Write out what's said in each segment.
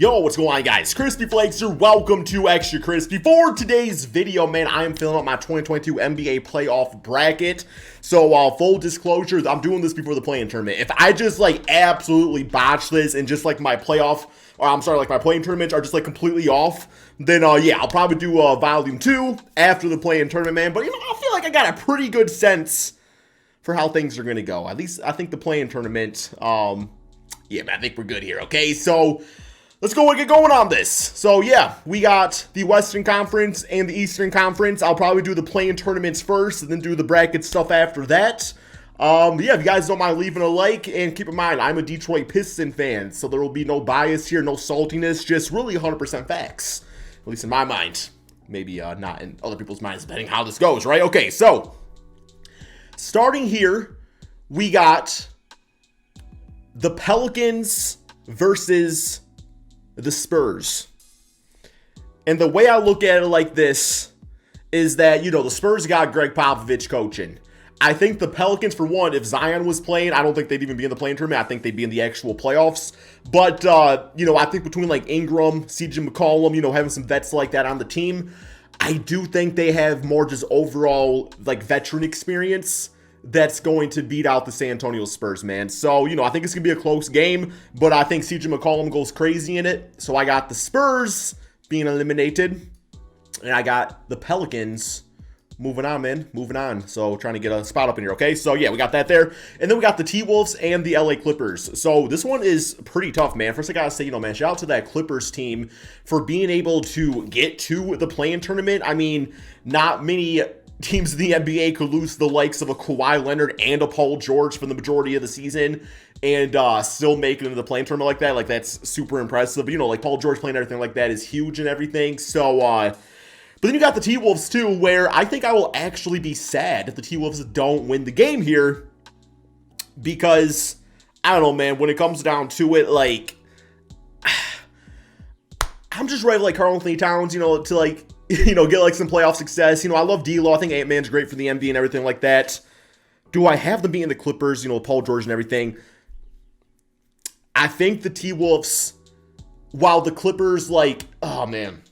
Yo, what's going on, guys? Crispy Flakes here. Welcome to Extra Crispy. For today's video, man, I am filling up my 2022 NBA playoff bracket. So, full disclosure, I'm doing this before the play-in tournament. If I just, absolutely botch this and just, my playoff, or I'm sorry, my play-in tournaments are just, completely off, then, yeah, I'll probably do, Volume 2 after the play-in tournament, man. But, I feel like I got a pretty good sense for how things are going to go. At least, I think the play-in tournament, yeah, man, I think we're good here, okay? So let's go and get going on this. So, yeah, we got the Western Conference and the Eastern Conference. I'll probably do the play-in tournaments first and then do the bracket stuff after that. Yeah, if you guys don't mind leaving a like, and keep in mind, I'm a Detroit Piston fan, so there will be no bias here, no saltiness, just really 100% facts. At least in my mind. Maybe not in other people's minds, depending how this goes, right? Okay, so starting here, we got the Pelicans versus the Spurs. And the way I look at it like this is that, the Spurs got Greg Popovich coaching. I think the Pelicans, for one, if Zion was playing, I don't think they'd even be in the play-in tournament. I think they'd be in the actual playoffs. But, I think between, Ingram, CJ McCollum, having some vets like that on the team, I do think they have more just overall, veteran experience that's going to beat out the San Antonio Spurs, man. So, I think it's going to be a close game, but I think CJ McCollum goes crazy in it. So I got the Spurs being eliminated, and I got the Pelicans moving on, man. Moving on. So trying to get a spot up in here, okay? So, yeah, we got that there. And then we got the T-Wolves and the LA Clippers. So this one is pretty tough, man. First, I got to say, man, shout out to that Clippers team for being able to get to the play-in tournament. I mean, not many teams in the NBA could lose the likes of a Kawhi Leonard and a Paul George for the majority of the season and still make it into the play-in tournament like that. That's super impressive. But, Paul George playing everything like that is huge and everything. So, but then you got the T-Wolves too, where I think I will actually be sad if the T-Wolves don't win the game here because, I don't know, man, when it comes down to it, I'm just ready to Karl Anthony Towns, to get some playoff success. I love D'Lo. I think Ant-Man's great for the NBA and everything like that. Do I have them beating the Clippers, Paul George and everything? I think the T-Wolves, while the Clippers, oh, man.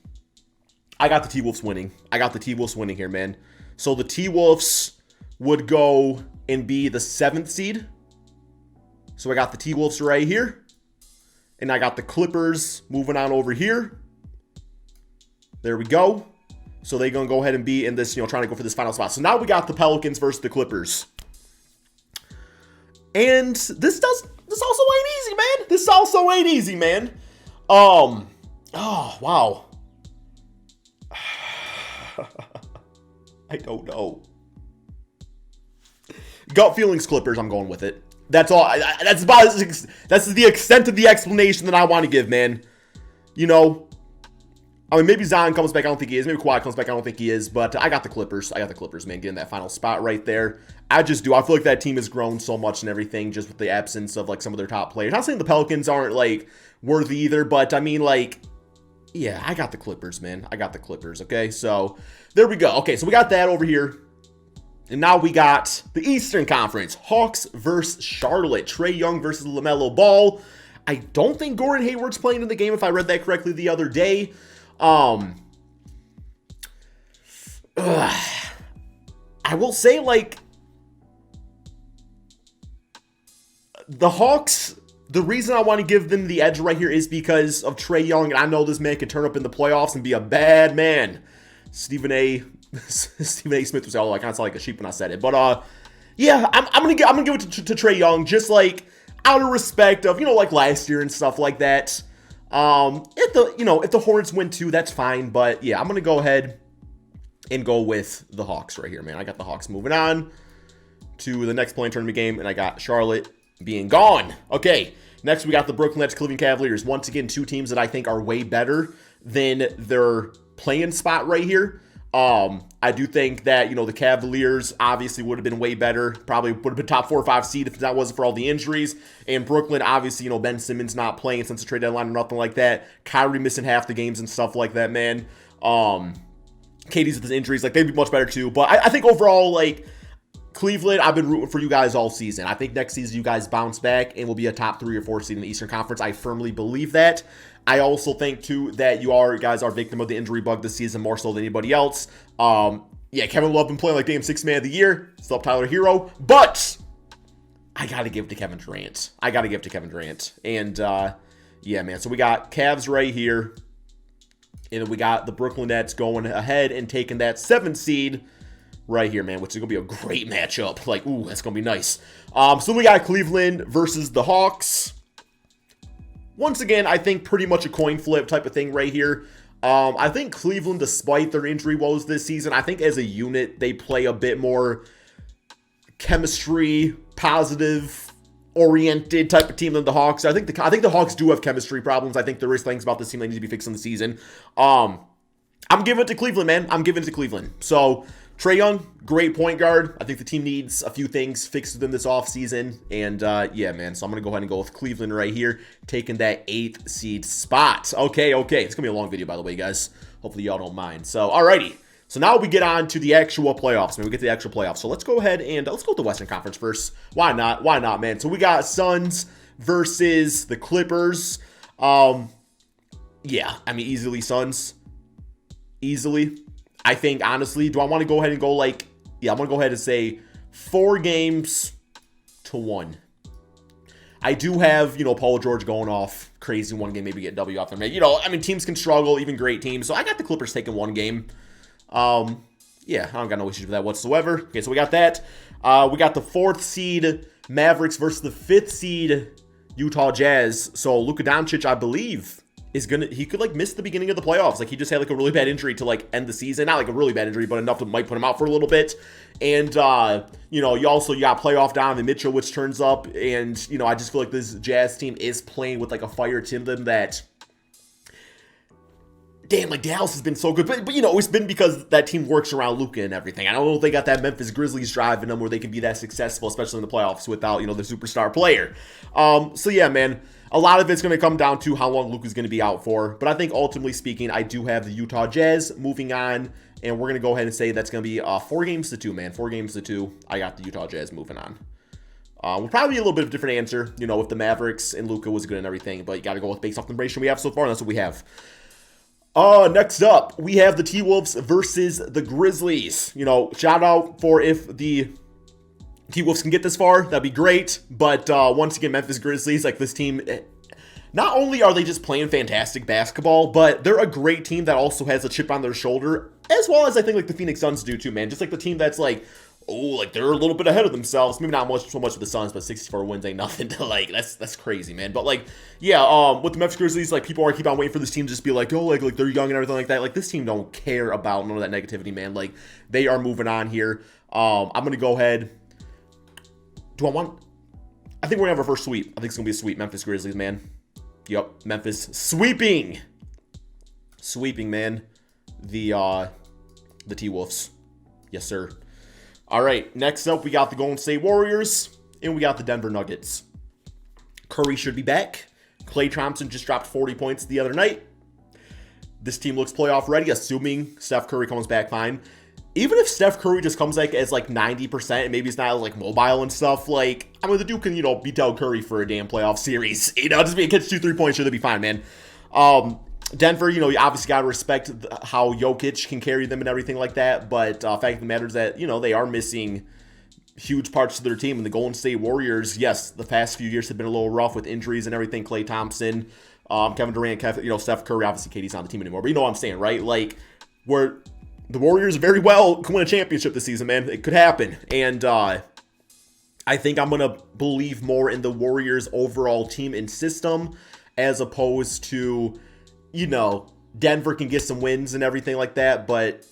I got the T-Wolves winning. I got the T-Wolves winning here, man. So the T-Wolves would go and be the 7th seed. So I got the T-Wolves right here. And I got the Clippers moving on over here. There we go. So they're going to go ahead and be in this, trying to go for this final spot. So now we got the Pelicans versus the Clippers. And this also ain't easy, man. This also ain't easy, man. Oh, wow. I don't know. Gut feelings Clippers, I'm going with it. That's all. That's the extent of the explanation that I want to give, man. Maybe Zion comes back. I don't think he is. Maybe Kawhi comes back. I don't think he is. But I got the Clippers. I got the Clippers, man, getting that final spot right there. I just do. I feel like that team has grown so much and everything just with the absence of, some of their top players. Not saying the Pelicans aren't, worthy either. But, I mean, yeah, I got the Clippers, man. I got the Clippers, okay? So, there we go. Okay, so we got that over here. And now we got the Eastern Conference. Hawks versus Charlotte. Trae Young versus LaMelo Ball. I don't think Gordon Hayward's playing in the game, if I read that correctly the other day. I will say, the Hawks, the reason I want to give them the edge right here is because of Trae Young, and I know this man can turn up in the playoffs and be a bad man. Stephen A. Smith was all I kind of sound like a sheep when I said it, but yeah, I'm gonna give it to Trae Young, just out of respect of last year and stuff like that. If the Hornets win too, that's fine, but yeah, I'm gonna go ahead and go with the Hawks right here, man. I got the Hawks moving on to the next play-in tournament game, and I got Charlotte being gone. Okay, next we got the Brooklyn Nets, Cleveland Cavaliers. Once again, two teams that I think are way better than their play-in spot right here. I do think that, the Cavaliers obviously would have been way better. Probably would have been top 4 or 5 seed if that wasn't for all the injuries. And Brooklyn, obviously, Ben Simmons not playing since the trade deadline or nothing like that. Kyrie missing half the games and stuff like that, man. KD's with his injuries, they'd be much better too. But I think overall, Cleveland, I've been rooting for you guys all season. I think next season you guys bounce back and will be a top 3 or 4 seed in the Eastern Conference. I firmly believe that. I also think, too, that guys are victim of the injury bug this season more so than anybody else. Yeah, Kevin Love been playing like damn sixth man of the year. Still up Tyler Hero. But I got to give it to Kevin Durant. And, yeah, man. So we got Cavs right here. And we got the Brooklyn Nets going ahead and taking that 7th seed right here, man, which is going to be a great matchup. Like, ooh, that's going to be nice. So we got Cleveland versus the Hawks. Once again, I think pretty much a coin flip type of thing right here. I think Cleveland, despite their injury woes this season, I think as a unit, they play a bit more chemistry, positive, oriented type of team than the Hawks. I think the Hawks do have chemistry problems. I think there is things about this team that need to be fixed in the season. I'm giving it to Cleveland, man. I'm giving it to Cleveland. So Trae Young, great point guard. I think the team needs a few things fixed within this offseason. And, yeah, man. So I'm going to go ahead and go with Cleveland right here, taking that 8th seed spot. Okay. It's going to be a long video, by the way, guys. Hopefully y'all don't mind. So, alrighty. So now we get on to the actual playoffs, man. We get to the actual playoffs. So let's go ahead and let's go with the Western Conference first. Why not, man? So we got Suns versus the Clippers. Yeah, I mean, easily Suns. Easily. I think, honestly, do I want to go ahead and go like, yeah, I'm going to go ahead and say 4-1. I do have, Paul George going off crazy one game, maybe get W off there. I mean, teams can struggle, even great teams. So I got the Clippers taking one game. Yeah, I don't got no issues with that whatsoever. Okay, so we got that. We got the 4th seed Mavericks versus the 5th seed Utah Jazz. So Luka Doncic, I believe, he could like miss the beginning of the playoffs. Like he just had like a really bad injury to like end the season. Not like a really bad injury, but enough to might put him out for a little bit. And, you got playoff Donovan Mitchell, which turns up. And, I just feel like this Jazz team is playing with like a fire to them that, damn, like Dallas has been so good, but it's been because that team works around Luka and everything. I don't know if they got that Memphis Grizzlies drive in them where they can be that successful, especially in the playoffs without, the superstar player. So yeah, man, a lot of it's going to come down to how long Luka's going to be out for, but I think ultimately speaking, I do have the Utah Jazz moving on, and we're going to go ahead and say that's going to be 4-2, man. 4-2. I got the Utah Jazz moving on. Will probably be a little bit of a different answer, if the Mavericks and Luka was good and everything, but you got to go with based off the information we have so far, and that's what we have. Next up, we have the T-Wolves versus the Grizzlies. Shout out for if the T-Wolves can get this far, that'd be great. But once again, Memphis Grizzlies, like this team, not only are they just playing fantastic basketball, but they're a great team that also has a chip on their shoulder, as well as I think like the Phoenix Suns do too, man. Just like the team that's like, they're a little bit ahead of themselves. Maybe not so much with the Suns, but 64 wins ain't nothing to like. That's crazy, man. But like, yeah, with the Memphis Grizzlies, like people keep on waiting for this team to just be like, like they're young and everything like that. Like this team don't care about none of that negativity, man. Like they are moving on here. I'm gonna go ahead. I think we're gonna have our first sweep. I think it's gonna be a sweep. Memphis Grizzlies, man. Yep, Memphis sweeping, man. The T-Wolves, yes sir. All right, next up, we got the Golden State Warriors, and we got the Denver Nuggets. Curry should be back. Klay Thompson just dropped 40 points the other night. This team looks playoff ready, assuming Steph Curry comes back fine. Even if Steph Curry just comes like as like 90%, and maybe he's not like mobile and stuff, like, I mean, the dude can, beat out Curry for a damn playoff series. Just be a catch 2 3-point sure, they'll be fine, man. Denver, you obviously got to respect how Jokic can carry them and everything like that. But fact of the matter is that, they are missing huge parts of their team. And the Golden State Warriors, yes, the past few years have been a little rough with injuries and everything. Klay Thompson, Kevin Durant, Steph Curry. Obviously, KD's not on the team anymore. But you know what I'm saying, right? Like, where the Warriors very well can win a championship this season, man. It could happen. And I think I'm going to believe more in the Warriors' overall team and system as opposed to, Denver can get some wins and everything like that, but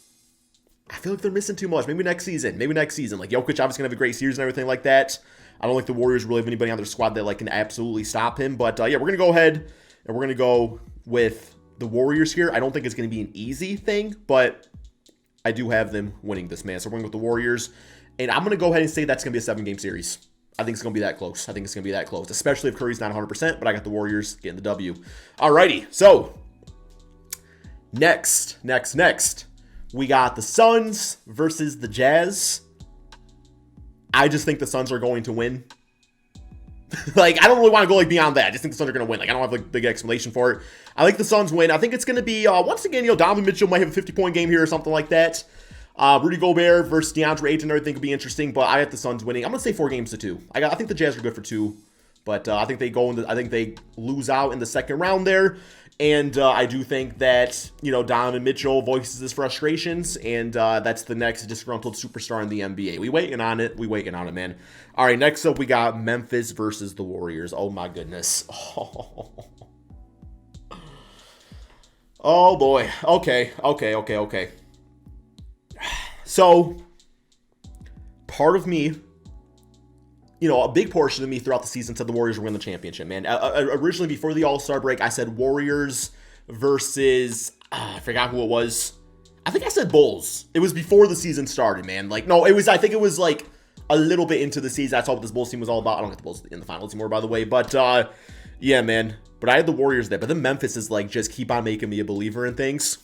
I feel like they're missing too much. Maybe next season. Like, Jokic obviously going to have a great series and everything like that. I don't think the Warriors really have anybody on their squad that, like, can absolutely stop him. But, yeah, we're going to go ahead and we're going to go with the Warriors here. I don't think it's going to be an easy thing, but I do have them winning this, man. So we're going with the Warriors. And I'm going to go ahead and say that's going to be a 7-game series. I think it's going to be that close. Especially if Curry's not 100%, but I got the Warriors getting the W. Alrighty, so next, we got the Suns versus the Jazz. I just think the Suns are going to win. Like, I don't really want to go like beyond that. I just think the Suns are going to win. Like, I don't have like big explanation for it. I like the Suns win. I think it's going to be, once again, Donovan Mitchell might have a 50-point game here or something like that. Rudy Gobert versus DeAndre Ayton, I think could be interesting, but I have the Suns winning. I'm going to say 4-2. I think the Jazz are good for 2, but I think they lose out in the second round there. And I do think that, Donovan Mitchell voices his frustrations, and that's the next disgruntled superstar in the NBA. We waiting on it, man. All right, next up we got Memphis versus the Warriors. Oh, my goodness. Oh, boy. Okay. So, part of me, a big portion of me throughout the season said the Warriors would win the championship, man. Originally, before the All-Star break, I said Warriors versus, I forgot who it was. I think I said Bulls. It was before the season started, man. I think it was like a little bit into the season. That's all what this Bulls team was all about. I don't get the Bulls in the finals anymore, by the way. But, yeah, man. But I had the Warriors there. But then Memphis is just keep on making me a believer in things.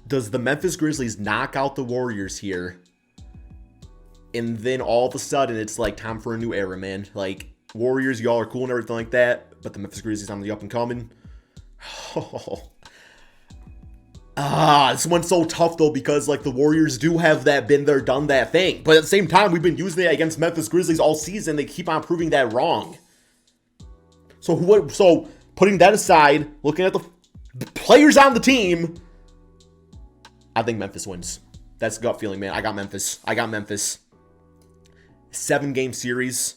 Does the Memphis Grizzlies knock out the Warriors here? And then all of a sudden, it's time for a new era, man. Warriors, y'all are cool and everything like that, but the Memphis Grizzlies on the up and coming. This one's so tough, though, because, the Warriors do have that been there, done that thing. But at the same time, we've been using it against Memphis Grizzlies all season. They keep on proving that wrong. So putting that aside, looking at the players on the team, I think Memphis wins. That's gut feeling, man. I got Memphis. 7-game series.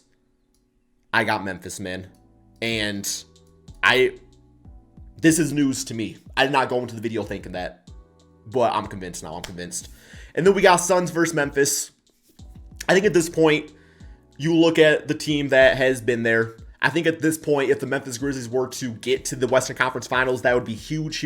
I got Memphis, man. And this is news to me. I did not go into the video thinking that, but I'm convinced now. And then we got Suns versus Memphis. I think at this point, you look at the team that has been there. I think at this point, if the Memphis Grizzlies were to get to the Western Conference Finals, that would be huge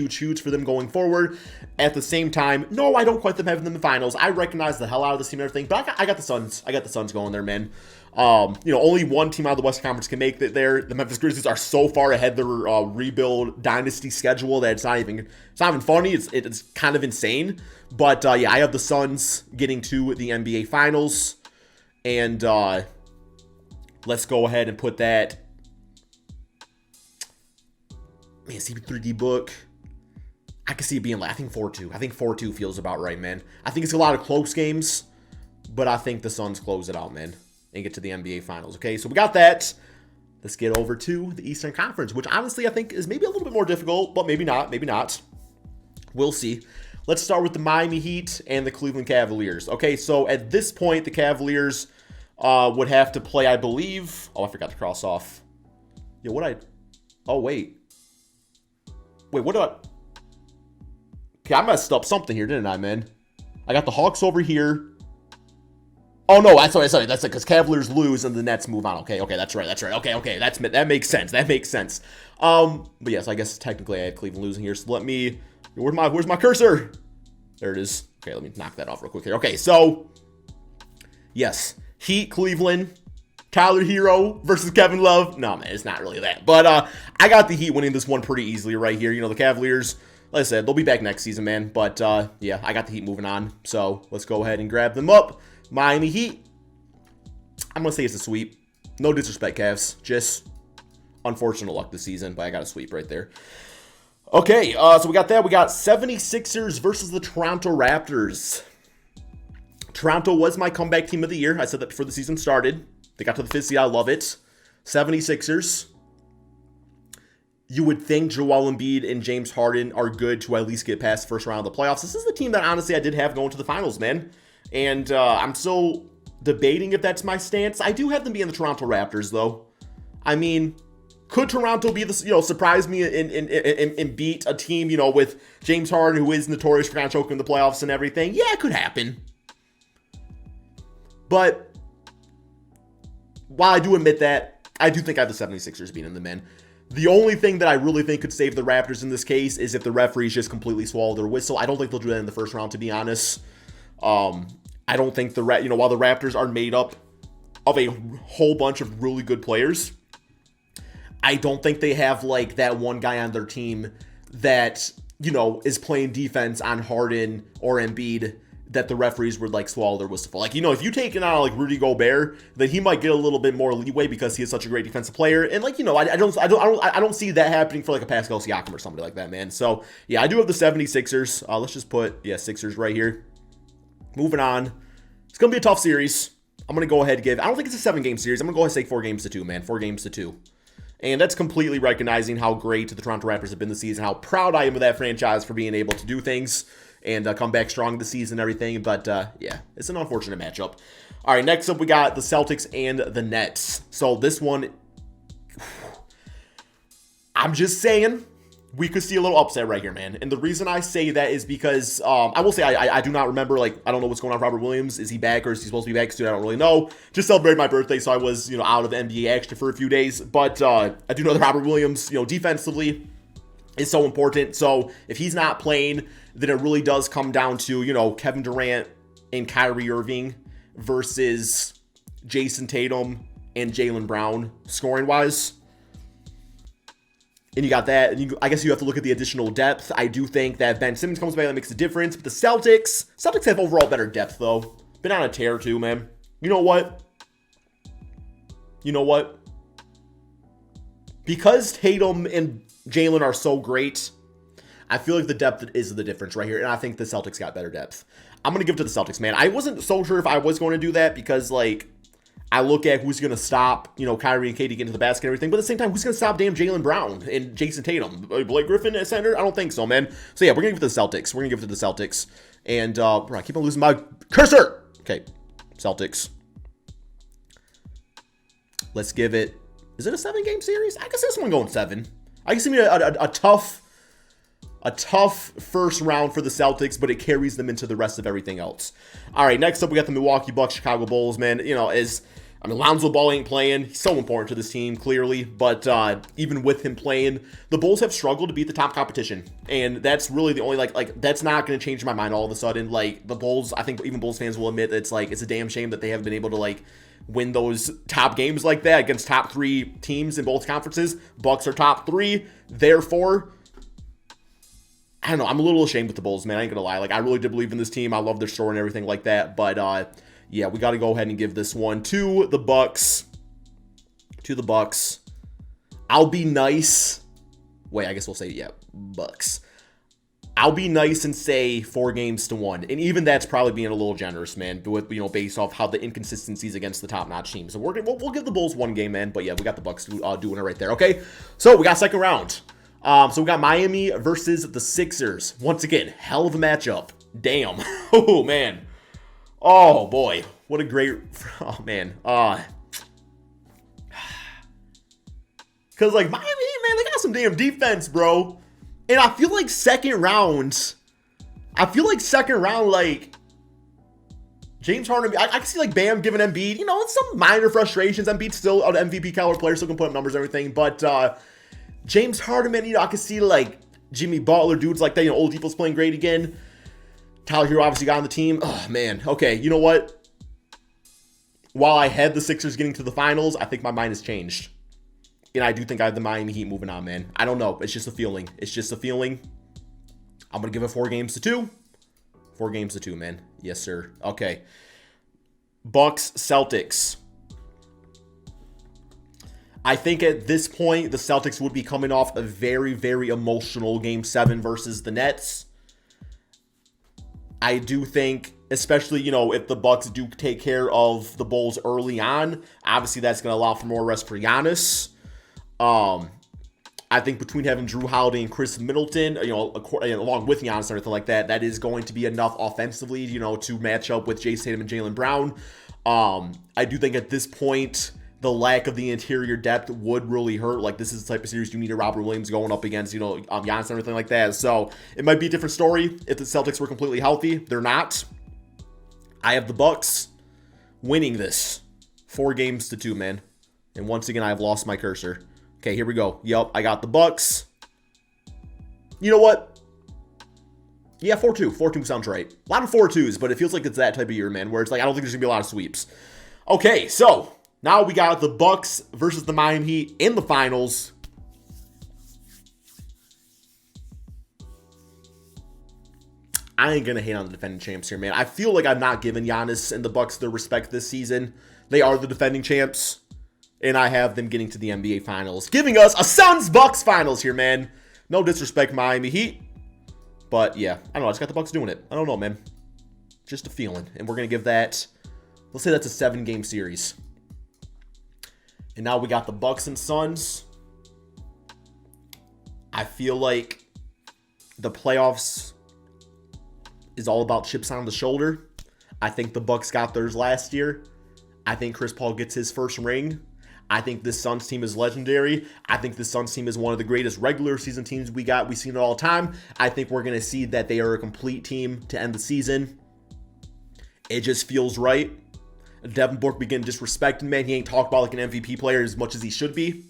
for them going forward. At the same time, no, I don't quite have them in the finals. I recognize the hell out of this team and everything, but I got the Suns. I got the Suns going there, man. Only one team out of the Western Conference can make it there. The Memphis Grizzlies are so far ahead their rebuild dynasty schedule that it's not even funny. It's kind of insane. But yeah, I have the Suns getting to the NBA Finals, and let's go ahead and put that. Man, CP3D book. I can see it being, I think 4-2. I think 4-2 feels about right, man. I think it's a lot of close games, but I think the Suns close it out, man, and get to the NBA Finals. Okay, so we got that. Let's get over to the Eastern Conference, which honestly I think is maybe a little bit more difficult, but maybe not. We'll see. Let's start with the Miami Heat and the Cleveland Cavaliers. Okay, so at this point, the Cavaliers would have to play, I believe. Oh, I forgot to cross off. Oh, wait. What do I... Okay, I messed up something here, didn't I, man? I got the Hawks over here. Oh, no, sorry. That's it, because Cavaliers lose and the Nets move on. Okay, that's right. Okay, that makes sense. But yes, I guess technically I had Cleveland losing here, so let me... Where's my cursor? There it is. Okay, let me knock that off real quick here. Okay, so... Yes, Heat, Cleveland... Tyler Hero versus Kevin Love. No, man, it's not really that. But I got the Heat winning this one pretty easily right here. The Cavaliers, like I said, they'll be back next season, man. But, yeah, I got the Heat moving on. So let's go ahead and grab them up. Miami Heat. I'm going to say it's a sweep. No disrespect, Cavs. Just unfortunate luck this season, but I got a sweep right there. Okay, so we got that. We got 76ers versus the Toronto Raptors. Toronto was my comeback team of the year. I said that before the season started. They got to the 5th seed. I love it. 76ers. You would think Joel Embiid and James Harden are good to at least get past the first round of the playoffs. This is the team that, honestly, I did have going to the finals, man. And I'm still debating if that's my stance. I do have them being the Toronto Raptors, though. I mean, could Toronto be the, surprise me and beat a team, with James Harden, who is notorious for kind of choking the playoffs and everything? Yeah, it could happen. But while I do admit that, I do think I have the 76ers beating them, man. The only thing that I really think could save the Raptors in this case is if the referees just completely swallow their whistle. I don't think they'll do that in the first round, to be honest. I don't think while the Raptors are made up of a whole bunch of really good players, I don't think they have that one guy on their team that, is playing defense on Harden or Embiid that the referees would like swallow their whistle. Like, you know, if you take it on like Rudy Gobert, then he might get a little bit more leeway because he is such a great defensive player. And like, you know, I don't see that happening for like a Pascal Siakam or somebody like that, man. So yeah, I do have the 76ers. Let's just put Sixers right here. Moving on. It's gonna be a tough series. I'm gonna go ahead and give. I don't think it's a 7-game series. I'm gonna go ahead and say 4-2, man. 4-2. And that's completely recognizing how great the Toronto Raptors have been this season, how proud I am of that franchise for being able to do things and come back strong this season and everything. But, yeah, it's an unfortunate matchup. All right, next up we got the Celtics and the Nets. So this one, I'm just saying, we could see a little upset right here, man. And the reason I say that is because I will say I do not remember, like, I don't know what's going on with Robert Williams. Is he back or is he supposed to be back soon? I don't really know. Just celebrated my birthday, so I was, you know, out of the NBA action for a few days. But I do know that Robert Williams, you know, defensively is so important. So if he's not playing, then it really does come down to, you know, Kevin Durant and Kyrie Irving versus Jason Tatum and Jaylen Brown scoring-wise. And you got that. And I guess you have to look at the additional depth. I do think that Ben Simmons comes back, that makes a difference. But the Celtics have overall better depth, though. Been on a tear, too, man. You know what? Because Tatum and Jaylen are so great, I feel like the depth is the difference right here. And I think the Celtics got better depth. I'm going to give it to the Celtics, man. I wasn't so sure if I was going to do that because, like, I look at who's going to stop, you know, Kyrie and KD getting to the basket and everything. But at the same time, who's going to stop damn Jaylen Brown and Jason Tatum? Blake Griffin at center? I don't think so, man. So, yeah, we're going to give it to the Celtics. We're going to give it to the Celtics. And, I keep on losing my cursor. Okay, Celtics. Let's give it. Is it a 7-game series? I guess this one going 7. I can see a tough first round for the Celtics, but it carries them into the rest of everything else. All right, next up, we got the Milwaukee Bucks, Chicago Bulls, man. You know, Lonzo Ball ain't playing. He's so important to this team, clearly. But even with him playing, the Bulls have struggled to beat the top competition. And that's really the only, that's not going to change my mind all of a sudden. Like, the Bulls, I think even Bulls fans will admit that it's a damn shame that they haven't been able to, win those top games like that against top 3 teams in both conferences. Bucks are top 3. Therefore, I don't know. I'm a little ashamed with the Bulls, man. I ain't going to lie. I really did believe in this team. I love their story and everything like that. But, yeah, we got to go ahead and give this one to the Bucks. I'll be nice. Wait, I guess we'll say, yeah, Bucks. I'll be nice and say 4-1. And even that's probably being a little generous, man, with, you know, based off how the inconsistencies against the top-notch teams. So we'll give the Bulls 1 game, man. But, yeah, we got the Bucks doing it right there, okay? So we got second round. So we got Miami versus the Sixers. Once again, hell of a matchup. Damn. Oh, man. Oh, boy. What a great... Oh, man. Because, Miami, man, they got some damn defense, bro. And I feel like second round, James Harden, I can see, Bam giving Embiid, you know, some minor frustrations. Embiid's still an MVP caliber player, still can put up numbers and everything. But, James Harden, man, you know, I can see, Jimmy Butler, dudes like that, you know, Oladipo's playing great again. Tyler Hero obviously got on the team. Oh, man. Okay, you know what? While I had the Sixers getting to the finals, I think my mind has changed. And I do think I have the Miami Heat moving on, man. I don't know. It's just a feeling. I'm going to give it 4-2. 4-2, man. Yes, sir. Okay. Bucks, Celtics. I think at this point, the Celtics would be coming off a very, very emotional Game 7 versus the Nets. I do think, especially, you know, if the Bucks do take care of the Bulls early on, obviously that's going to allow for more rest for Giannis. I think between having Drew Holiday and Chris Middleton, you know, along with Giannis and everything like that, that is going to be enough offensively, you know, to match up with Jason Tatum and Jaylen Brown. I do think at this point, the lack of the interior depth would really hurt. This is the type of series you need a Robert Williams going up against, you know, Giannis and everything like that. So it might be a different story if the Celtics were completely healthy. They're not. I have the Bucks winning this 4-2, man. And once again, I've lost my cursor. Okay, here we go. Yep, I got the Bucks. You know what? Yeah, 4-2. 4-2 sounds right. A lot of 4-2s, but it feels like it's that type of year, man, where it's I don't think there's going to be a lot of sweeps. Okay, so now we got the Bucks versus the Miami Heat in the finals. I ain't gonna hate on the defending champs here, man. I feel like I'm not giving Giannis and the Bucks their respect this season. They are the defending champs, and I have them getting to the NBA Finals, giving us a Suns-Bucks Finals here, man. No disrespect, Miami Heat, but yeah, I don't know. I just got the Bucks doing it. I don't know, man. Just a feeling, and we're gonna give that. Let's say that's a 7-game series. And now we got the Bucks and Suns. I feel like the playoffs is all about chips on the shoulder. I think the Bucks got theirs last year. I think Chris Paul gets his first ring. I think this Suns team is legendary. I think this Suns team is one of the greatest regular season teams we've seen it all the time. I think we're going to see that they are a complete team to end the season. It just feels right. Devin Booker begin disrespecting, man. He ain't talked about like an MVP player as much as he should be.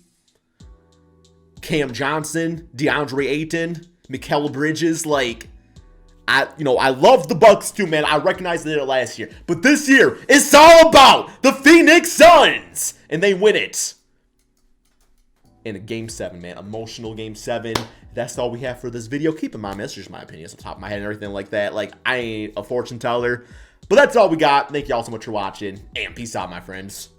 Cam Johnson, DeAndre Ayton, Mikal Bridges, like, I love the Bucks too, man. I recognize they did it last year. But this year, it's all about the Phoenix Suns. And they win it. In a Game 7, man. Emotional Game 7. That's all we have for this video. Keep in mind, man, that's just my opinion. It's on top of my head and everything like that. Like, I ain't a fortune teller. But that's all we got. Thank y'all so much for watching. And peace out, my friends.